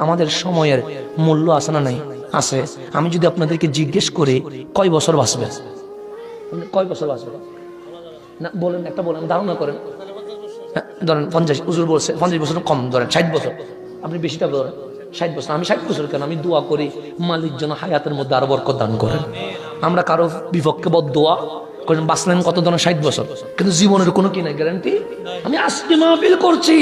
আমাদের সময়ের মূল্য আছে না নাই? আছে। আমি যদি আপনাদেরকে জিজ্ঞেস করি কয় বছর বাঁচবে, কয় বছর বাঁচবে না বলেন, একটা বলেন, ধারণা করেন। ধরেন 50, হুজুর বলছে 50 বছর কম, ধরেন 60 বছর, আপনি বেশিটা ধরেন 60 বছর। আমি 60 বছর কেন, আমি দোয়া করি মালিক যেন হায়াতের মধ্যে আরো বরকত দান করেন। আমরা কারো বিপক্ষে বদদোয়া করেন, বাঁচলেন কত ধরেন 60 বছর, কিন্তু জীবনের কোনো কি নাই গ্যারান্টি। আমি আজকে মাহফিল করছি,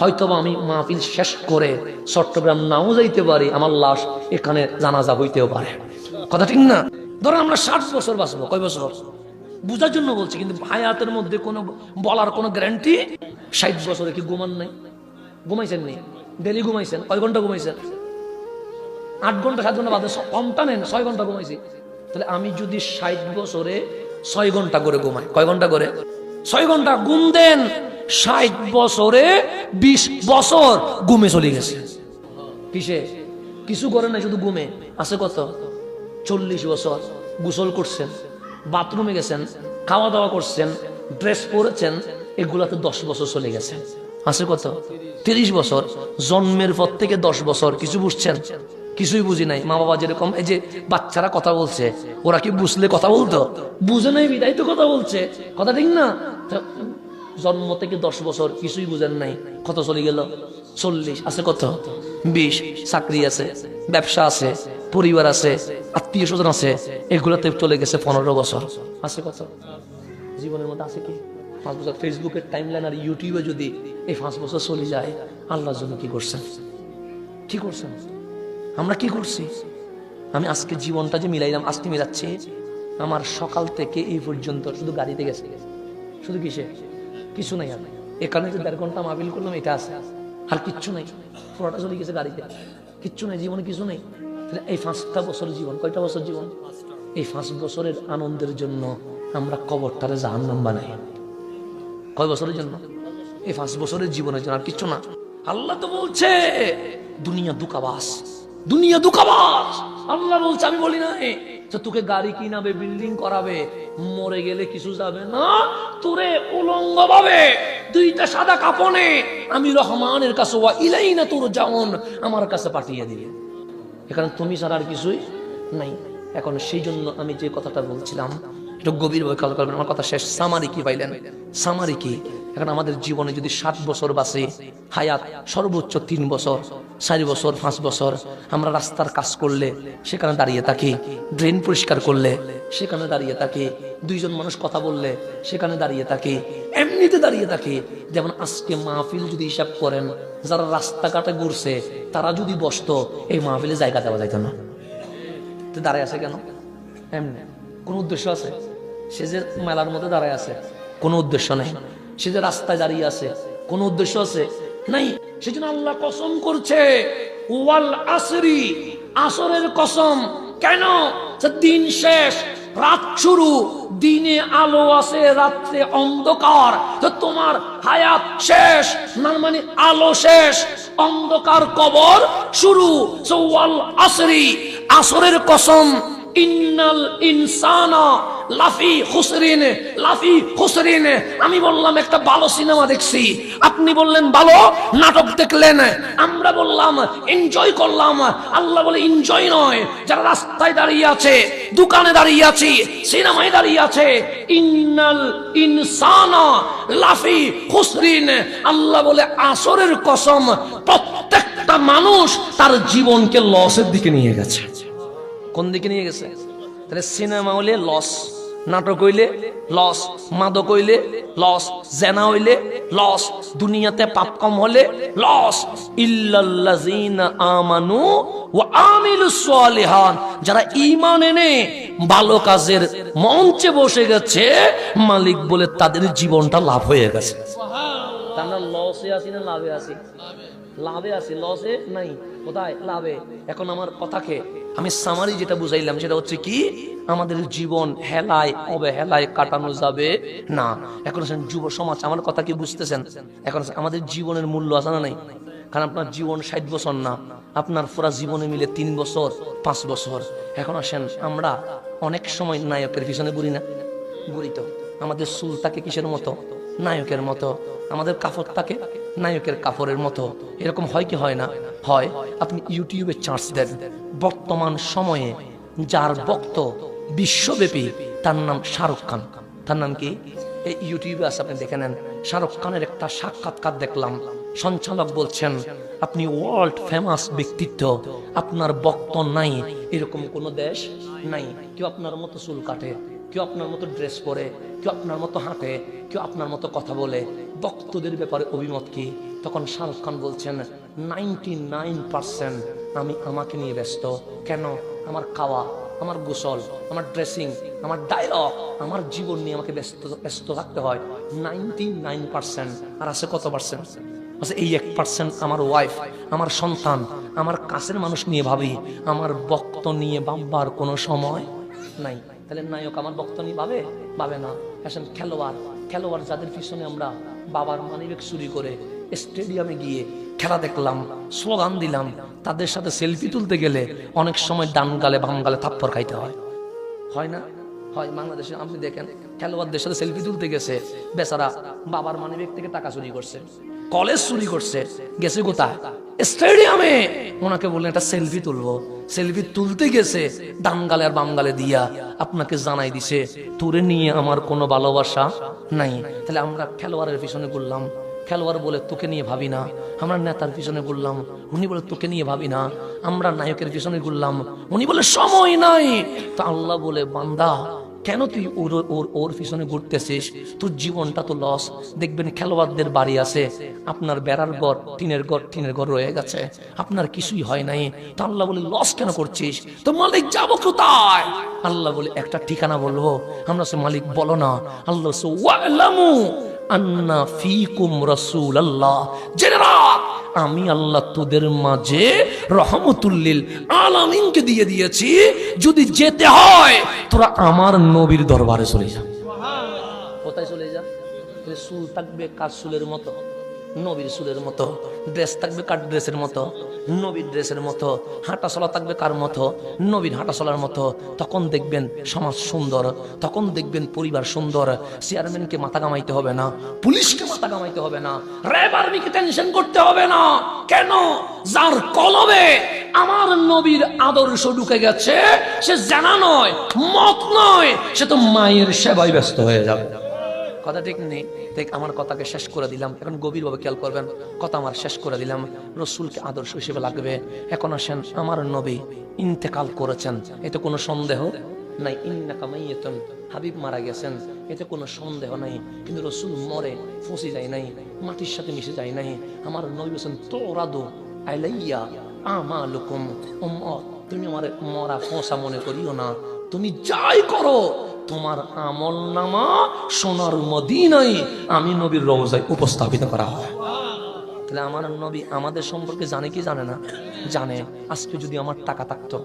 হয়তো আমি মাহফিল শেষ করে চট্টগ্রাম নাও যাইতে পারি, আমার লাশ এখানে জানাজা হইতেও পারে, কথা ঠিক না? ধরেন আমরা 60 বছর বাঁচবো, কয় বছর বুঝার জন্য বলছি, কিন্তু হায়াতের মধ্যে কোনো বলার কোনো গ্যারান্টি। 60 বছরে কি ঘুমান নাই? ঘুমাইছেন নেই? ডেলি ঘুমাইছেন? কয় ঘন্টা ঘুমাইছেন? 8 ঘন্টা 7 ঘন্টা বাদে কমটা নেন, 6 ঘন্টা ঘুমাইছি। তাহলে আমি যদি 60 বছরে 6 ঘন্টা করে ঘুমাই, কয় ঘন্টা করে? 6 ঘন্টা ঘুম দেন, 60 বছরে 20 বছর ঘুমে চলে গেছে। কিসে? কিছু করেন না, শুধু ঘুমে আছে কত? 40 বছর গোসল করছেন, বাথরুমে গেছেন, খাওয়া দাওয়া করছেন, ড্রেস পরেছেন, এগুলাতে 10 বছর চলে গেছে। আছে কত? 30 বছর। জন্মের পর থেকে 10 বছর কিছু বুঝছেন? কিছুই বুঝি নাই। মা বাবা যেরকম, এই যে বাচ্চারা কথা বলছে, ওরা কি বুঝলে কথা বলতো? বুঝে নাই বিদায় তো কথা বলছে, কথা ঠিক না? জন্ম থেকে 10 বছর কিছুই বুঝেন নাই, কত চলে গেল? 40। আছে কত? 20। চাকরি আছে, ব্যবসা আছে, পরিবার আছে, আত্মীয় স্বজন আছে, এগুলোতে চলে গেছে 15 বছর। আছে কত? জীবনের মধ্যে আছে কি 5 বছর? ফেসবুকের টাইমলাইন আর ইউটিউবে যদি এই 5 বছর চলে যায়, আল্লাহর জন্য কি করছেন? কি করছেন? আমরা কি করছি? আমি আজকে জীবনটা যে মিলাইলাম, আজকে মিলাচ্ছি, আমার সকাল থেকে এই পর্যন্ত শুধু গাড়িতে গেছে, শুধু কিসে? কিছু নাই। আমি এখানে যে 1.5 ঘন্টা মাহফিল করলাম, এটা আছে, আর কিচ্ছু নাই, পুরোটা চলে গেছে গাড়িতে, কিচ্ছু নাই, জীবনে কিছু নেই। এই 5টা বছর জীবন, কয়টা বছর জীবন? এই 5 বছরের আনন্দের জন্য আমরা কবরটারে জাহান্নাম বানাই। কয় বছরের জন্য? এই 5 বছরের জীবনের জন্য, আর কিচ্ছু না। আল্লাহ তো বলছে দুনিয়া দুকাবাস, দুনিয়া দুকাবাস। আল্লাহ বলছে, আমি বলি না তোকে গাড়ি কিনাবে, বিল্ডিং করাবে, মরে গেলে কিছু যাবে না, তোরে উলঙ্গ ভাবে 2টা সাদা কাপড়ে আমি রহমানের কাছে ওয়া ইলাইনা তুরজাউন, আমার কাছে পাঠিয়ে দিবে। এখানে তুমি ছাড়া আর কিছুই নাই। এখন সেই জন্য আমি যে কথাটা বলছিলাম, একটু গভীরভাবে খেয়াল করবেন, আমার কথা শেষ। সামারি কি পাইলেন? সামারি কি? এখন আমাদের জীবনে যদি 60 বছর বাঁচে, হায়াত সর্বোচ্চ 3 বছর, 4 বছর, 5 বছর, আমরা রাস্তার কাজ করলে সেখানে দাঁড়িয়ে থাকি, ড্রেন পরিষ্কার করলে সেখানে দাঁড়িয়ে থাকি, 2 জন মানুষ কথা বললে সেখানে দাঁড়িয়ে থাকি, এমনিতে দাঁড়িয়ে থাকি। যেমন আজকে মাহফিল যদি হিসাব করেন, যারা রাস্তাঘাটে ঘুরছে তারা যদি বসতো, এই মাহফিলে জায়গা দেওয়া যাইত না। তো দাঁড়ায় আছে কেন? এমনি কোন উদ্দেশ্য আছে? সে যে মেলার মধ্যে দাঁড়ায় আছে, কোনো উদ্দেশ্য নাই। সে যে রাস্তায় দাঁড়িয়ে আছে, কোনো উদ্দেশ্য আছে? নাই। সেজন্য আল্লাহ কসম করছে, ওয়াল আসরি, আসরের কসম। কেন? দিন শেষ, রাত শুরু। দিনে আলো আছে, রাত্রে অন্ধকার। তো তোমার হায়াত শেষ, না মানে আলো শেষ, অন্ধকার কবর শুরু। ওয়াল আসরি, আসরের কসম, ইন্নাল ইনসানা লাফি খুসরিন, লাফি খুসরিন। আমি বললাম একটা ভালো সিনেমা দেখছি, আপনি বললেন ভালো নাটক দেখলেন, আমরা বললাম এনজয় করলাম। আল্লাহ বলে এনজয় নয়, যারা রাস্তায় দাঁড়িয়ে আছে, দোকানে দাঁড়িয়ে আছে, সিনেমায় দাঁড়িয়ে আছে, ইন্নাল ইনসানা লাফি খুসরিন। আল্লাহ বলে আসরের কসম, প্রত্যেকটা মানুষ তার জীবনকে লসের দিকে নিয়ে গেছে। কোন দিকে নিয়ে গেছে? তাহলে সিনেমা হইলে লস, নাটক হইলে লস, মাদক হইলে লস, জেনা হইলে লস, দুনিয়াতে পাপ কম হলে লস। ইল্লাল্লাযিনা আমানু ওয়া আমিলুস সালিহাত, যারা ঈমান এনে ভালো কাজের মঞ্চে বসে গেছে, মালিক বলে তাদের জীবনটা লাভ হয়ে গেছে। তারা লসে আছি না লাভে আছি? লাভে আছি, লসে নাই। কোথায়? লাভে। এখন আমার কথাকে আমি সামারি যেটা বুঝাইলাম, সেটা হচ্ছে কি, আমাদের জীবন হেলায় অবহেলায় কাটানো যাবে না। এখন যুব সমাজ, আমার কথা কি বুঝতেছেন? এখন আমাদের জীবনের মূল্য আছে না নাই? কারণ আপনার জীবন 60 বছর না, আপনার পুরা জীবনে মিলে 3 বছর, 5 বছর। এখন আসেন, আমরা অনেক সময় নায়কের পিছনে ঘুরি না? ঘুরি তো। আমাদের চুল থাকে কিসের মতো? নায়কের মতো। আমাদের কাপড় থাকে নায়কের কাপড়ের মতো। এরকম হয় কি হয় না? হয়। আপনি ইউটিউবে চার্জ দেন, বর্তমান সময়ে যার ভক্ত বিশ্বব্যাপী, তার নাম শাহরুখ খান। তার নাম কি? এই ইউটিউবে আছে, আপনি দেখে নেন। শাহরুখ খানের একটা সাক্ষাৎকার দেখলাম, সঞ্চালক বলছেন আপনি ওয়ার্ল্ড ফেমাস ব্যক্তিত্ব, আপনার ভক্ত নাই এরকম কোনো দেশ নাই। কেউ আপনার মতো চুল কাটে, কেউ আপনার মতো ড্রেস পরে, কেউ আপনার মতো হাঁটে, কেউ আপনার মতো কথা বলে। ভক্তদের ব্যাপারে অভিমত কি? তখন শাহরুখ খান বলছেন 99% আমি আমাকে নিয়ে ব্যস্ত। কেন? আমার খাওয়া, আমার গোসল, আমার ড্রেসিং, আমার ডায়লগ, আমার জীবন নিয়ে আমাকে ব্যস্ত থাকতে হয় 99%। আর আছে কত পার্সেন্ট? আচ্ছা, এই 1% আমার ওয়াইফ, আমার সন্তান, আমার কাছের মানুষ নিয়ে ভাবি। আমার ভক্ত নিয়ে ভাববার কোনো সময় নাই। তাহলে নায়ক আমার ভক্ত নিয়ে ভাবে না। এখন খেলোয়াড় যাদের পিছনে আমরা বাবার মানিব্যাগ চুরি করে স্টেডিয়ামে গিয়ে খেলা দেখলাম, স্লোগান দিলাম, তাদের সাথে সেলফি তুলতে গেলে অনেক সময় ডান গালে বাম গালে থাপ্পড় খাইতে হয় না? হয়। বাংলাদেশে আপনি দেখেন, খেলোয়াড়দের সাথে সেলফি তুলতে গেছে, বেচারা বাবার মানিব্যাগ থেকে টাকা চুরি করছে, কলেজ চুরি করছে, গেছে কোথায়? স্টেডিয়ামে। ওনাকে বললেন একটা সেলফি তুলবো, সেলফি তুলতে গেছে ডান গালে আর বাম গালে দিয়া আপনাকে জানাই দিছে তোরে নিয়ে আমার কোনো ভালোবাসা নাই। তাহলে আমরা খেলোয়াড়ের পিছনে ঘুরলাম, খেলোয়াড় বলে তোকে নিয়ে ভাবি না। আমরা নেতার পিছনে ঘুরলাম, উনি বলে তোকে নিয়ে ভাবি না। আমরা নায়কের পিছনে ঘুরলাম, উনি বলে সময় নাই। তো আল্লাহ বলে বান্দা, কেন তুই ওর পিছনে ঘুরতেছিস? তোর জীবনটা তো লস। দেখবেন খেলোয়াড়দের বাড়ি আছে, আপনার বেড়ার ঘর, টিনের ঘর রয়ে গেছে, আপনার কিছুই হয় নাই। তো আল্লাহ বলে লস কেন করছিস? তো মালিক যাবো কোথায়? আল্লাহ বলে একটা ঠিকানা বলবো। আমরা সে মালিক বলো না। আল্লাহ ওয়ালামু আন্না ফীকুম রাসূলুল্লাহ, জেনে রাখ আমি আল্লাহ তোদের মাঝে রহমতুল্লিল আলামিনকে দিয়ে দিয়েছি। যদি যেতে হয় তোরা আমার নবীর দরবারে চলে যা। কোথায় চলে যা? চুল থাকবে কার চুলের মতো? নবীর চুলের মতো। ড্রেস থাকবে কার ড্রেসের মতো? নবীর ড্রেসের মতো। হাঁটা চলা থাকবে কার মতো? নবীর হাঁটা চলার মতো। তখন দেখবেন সমাজ সুন্দর, তখন দেখবেন পরিবার সুন্দর। চেয়ারম্যানকে মাথা কামাইতে হবে না, পুলিশকে মাথা কামাইতে হবে না, র্যাব আর্মিকে টেনশন করতে হবে না। কেন? যার কলবে আমার নবীর আদর্শ ঢুকে গেছে, সে জানা নয়, মত নয়, সে তো মায়ের সেবায় ব্যস্ত হয়ে যাবে। কথা ঠিক নেই? দেখ, আমার কথাকে শেষ করে দিলাম, এখন গভীরভাবে খেয়াল করবেন। কথা আমার শেষ করে দিলাম, রসুলকে আদর্শ হিসেবে লাগবে। এখন আসেন, আমার নবী ইন্তেকাল করেছেন, এতে কোনো সন্দেহ নাই। ইন্নাকা মাইয়াতুন, হাবিব মারা গেছেন, এতে কোনো সন্দেহ নাই। কিন্তু রসুল মরে ফসি যায় নাই, মাটির সাথে মিশে যায় নাই। আমার নবী বলেছেন তুরাদু আলাইয়া আমালুকুম, উম্মত তুমি আমার মরা ফসা মনে করিও না, তুমি যাই করো তোমার আমল নামা সোনার মদিনায় আমি নবীর রওজায় উপস্থাপিত করা হয়। তাহলে আমার নবী আমাদের সম্পর্কে জানে কি জানে না? জানে। আজকে যদি আমার টাকা থাকতো,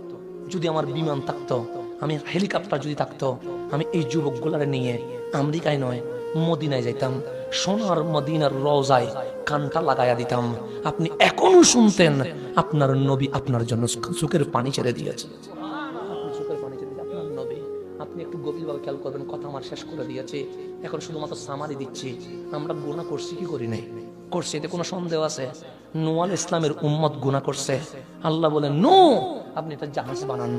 যদি আমার বিমান থাকতো, আমি হেলিকপ্টার যদি থাকতো, আমি এই যুবকগুলারে নিয়ে আমেরিকায় নয় মদিনায় যাইতাম, সোনার মদিনার রওজায় কানটা লাগাইয়া দিতাম। আপনি এখনো শুনতেন আপনার নবী আপনার জন্য চোখের পানি ছেড়ে দিয়েছে। আপনি একটু গভীরভাবে খেয়াল করবেন। কথা আমার শেষ করে দিয়েছে, এখন শুধুমাত্র সামারি দিচ্ছি। আমরা গুনাহ করছি কি করি নাই? করছি, এতে কোনো সন্দেহ আছে? নূহ আলাইহিস ইসলামের উম্মত গুনাহ করছে। আল্লাহ বলেন নূহ আপনি এটা জাহাজ বানান,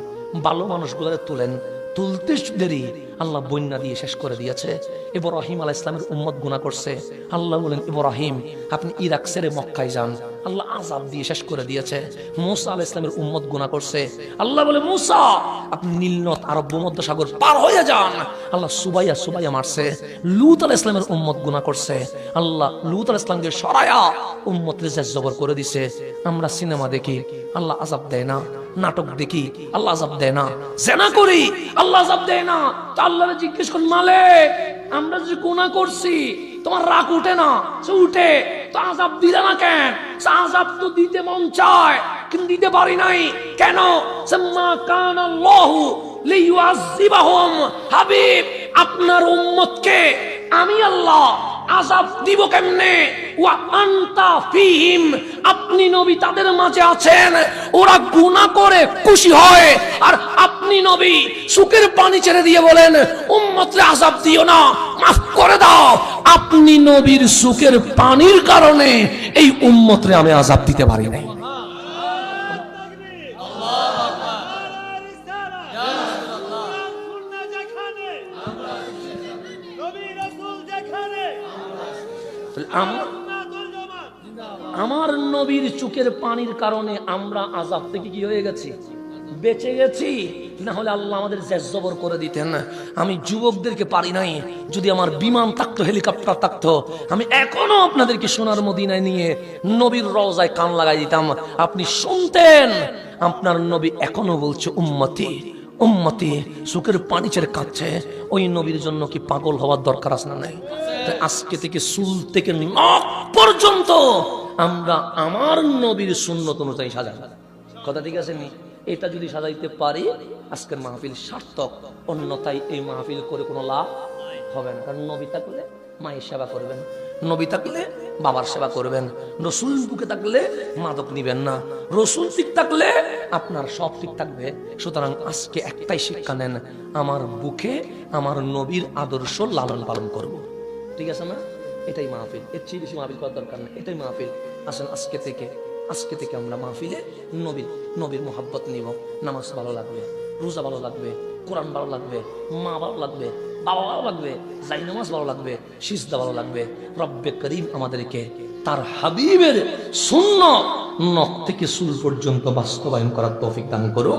ভালো মানুষগুলোরে তুলেন। তুলতে দেরি, আল্লাহ বন্যা দিয়ে শেষ করে দিয়েছে। ইব্রাহিম আলাইহিস ইসলামের উম্মত গুনাহ করছে। আল্লাহ বলেন ইব্রাহিম আপনি ইরাক ছেড়ে মক্কায় যান, আল্লাহ আযাব দিয়ে শেষ করে দিয়েছে। মূসা আলাইহিস ইসলামের উম্মত গুনাহ করছে। আল্লাহ বলে মূসা আপনি নীল নদ আরব ভূমধ্য সাগর পার হয়ে যান, আল্লাহ সুবাইয়া মারছে। লূত আলাইহিস ইসলামের উম্মত গুনাহ করছে। আল্লাহ লূত আলাইহিস ইসলামকে সরায়া উম্মতের জবর করে দিছে। আমরা সিনেমা দেখি, আল্লাহ আযাব দেয় না। নাটক দেখি, আল্লাহ আযাব দেয় না। জিনা করি, আল্লাহ আযাব দেয় না। তো আল্লাহরে জিজ্ঞেস করুন, মালিক আমরা যে গুনাহ করছি তোমার রাগ উঠে না? সে উঠে, তো আযাব দিলে না কেন? আযাব তো দিতে মন চায় কিন্তু দিতে পারি নাই। কেন? সাম্মা কানাল্লাহু লিইউআযিবাহুম। হাবিব আপনার উম্মতকে আমি আল্লাহ আযাব দিব কেমনে? ওয়া আনতা ফীহিম, আপনি নবী তাদের মাঝে আছেন, ওরা গুনাহ করে খুশি হয়, আর আপনি নবী চোখের পানি ছেড়ে দিয়ে বলেন উম্মতরে আযাব দিও না, মাফ করে দাও। আপনি নবীর চোখের পানির কারণে এই উম্মতরে আমি আযাব দিতে পারি নাই। আমার নবীর চোখের পানির কারণে আমরা আযাব থেকে কি হয়ে গেছি, বেঁচে গেছি। না হলে আল্লাহ আমাদের জেজ্জবর করে দিতেন। আমি যুবকদেরকে পারি নাই, যদি আমার বিমান থাকতো, হেলিকপ্টার থাকতো, আমি এখনো আপনাদেরকে সোনার মদিনায় নিয়ে নবীর রওজায় কান লাগাই দিতাম, আপনি শুনতেন। আপনার নবী এখনো বলছে উম্মতি উম্মতি, চোখের পানি ছেড়ে কাঁদছে। ওই নবীর জন্য কি পাগল হওয়ার দরকার আছে না নাই? আজকে থেকে চুল থেকে নখ পর্যন্ত আমরা আমার নবীর সুন্নত অনুযায়ী সাজাই। কথা ঠিক আছে নি? এটা যদি সাজাইতে পারি আজকের মাহফিল সার্থক, অন্যথায় এই মাহফিল করে কোনো লাভ হবে না। কারণ নবী থাকলে মায়ের সেবা করবেন, নবী থাকলে বাবার সেবা করবেন, রসুল বুকে থাকলে মাদক নিবেন না, রসুল ঠিক থাকলে আপনার সব ঠিক থাকবে। সুতরাং আজকে একটাই শিক্ষা নেন, আমার বুকে আমার নবীর আদর্শ লালন পালন করব। ঠিক আছে না? এটাই মাহফিল, এর চেয়ে বেশি মাহফিল করার দরকার নেই। এটাই মাহফিল। আসেন আজকে থেকে আমরা মাহফিলে নবীর মোহাব্বত নিব। নামাজ ভালো লাগবে, রোজা ভালো লাগবে, কোরআন ভালো লাগবে, মা ভালো লাগবে, বাবা ভালো লাগবে, জাই নামাজ ভালো লাগবে, সিজদা ভালো লাগবে। রব্বে করিম আমাদেরকে তার হাবিবের সুন্নাত নখ থেকে চুল পর্যন্ত বাস্তবায়ন করার তৌফিক দান করুন।